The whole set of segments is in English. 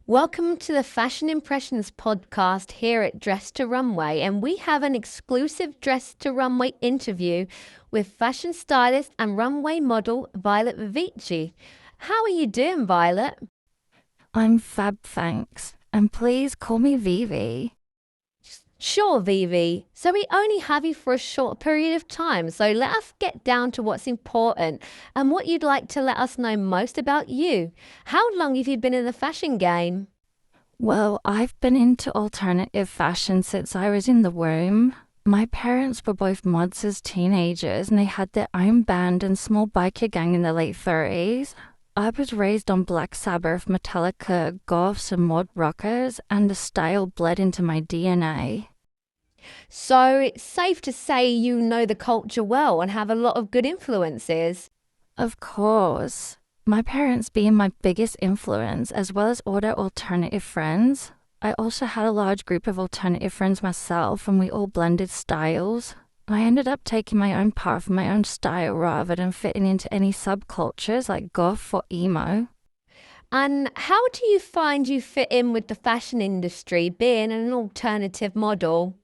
Welcome to the Fashion Impressions podcast here at Dress to Runway, and we have an exclusive Dress to Runway interview with fashion stylist and runway model Violet VaVici. How are you doing, Violet? I'm fab, thanks. And please call me Vivi. Sure, Vivi. So we only have you for a short period of time, so let us get down to what's important and what you'd like to let us know most about you. How long have you been in the fashion game? Well, I've been into alternative fashion since I was in the womb. My parents were both mods as teenagers and they had their own band and small biker gang in the late 30s. I was raised on Black Sabbath, Metallica, goths and mod rockers, and the style bled into my DNA. So it's safe to say you know the culture well and have a lot of good influences. Of course. My parents being my biggest influence, as well as all their alternative friends. I also had a large group of alternative friends myself, and we all blended styles. I ended up taking my own path, my own style, rather than fitting into any subcultures like goth or emo. And how do you find you fit in with the fashion industry being an alternative model?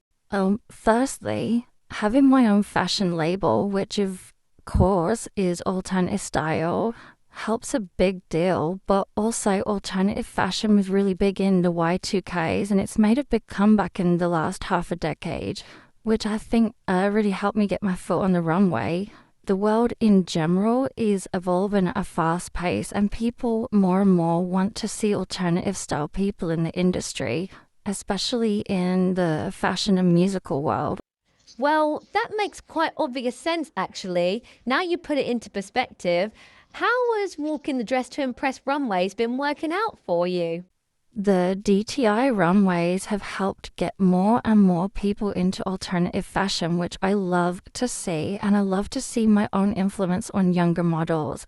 Firstly, having my own fashion label, which of course is alternative style, helps a big deal, but also alternative fashion was really big in the Y2Ks and it's made a big comeback in the last half a decade, which I think really helped me get my foot on the runway. The world in general is evolving at a fast pace and people more and more want to see alternative style people in the industry, especially in the fashion and musical world. Well, that makes quite obvious sense, actually. Now you put it into perspective. How has walking the Dress to Impress runways been working out for you? The DTI runways have helped get more and more people into alternative fashion, which I love to see, and I love to see my own influence on younger models.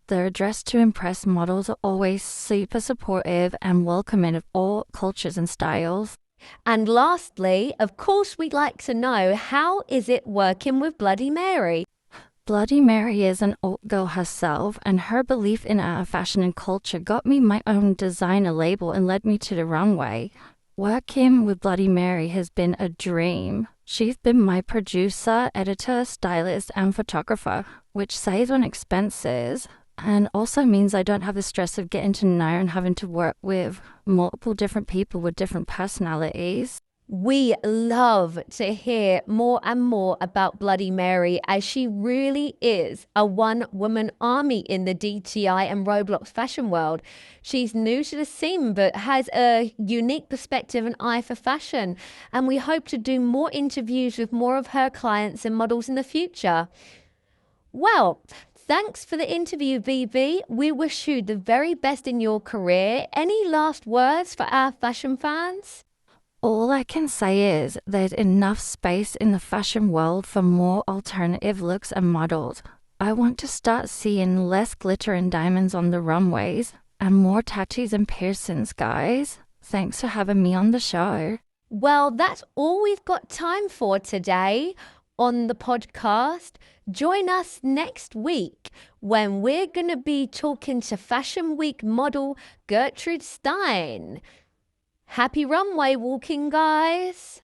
The Dress to Impress models are always super supportive and welcoming of all cultures and styles. And lastly, of course, we'd like to know, how is it working with Bloody Mary? Bloody Mary is an alt girl herself, and her belief in our fashion and culture got me my own designer label and led me to the runway. Working with Bloody Mary has been a dream. She's been my producer, editor, stylist, and photographer, which saves on expenses and also means I don't have the stress of getting to know and having to work with multiple different people with different personalities. We love to hear more and more about Bloody Mary, as she really is a one-woman army in the DTI and Roblox fashion world. She's new to the scene but has a unique perspective and eye for fashion, and we hope to do more interviews with more of her clients and models in the future. Well, thanks for the interview, VV. We wish you the very best in your career. Any last words for our fashion fans? All I can say is there's enough space in the fashion world for more alternative looks and models. I want to start seeing less glitter and diamonds on the runways and more tattoos and piercings, guys. Thanks for having me on the show. Well, that's all we've got time for today on the podcast. Join us next week when we're going to be talking to Fashion Week model Gertrude Stein. Happy runway walking, guys!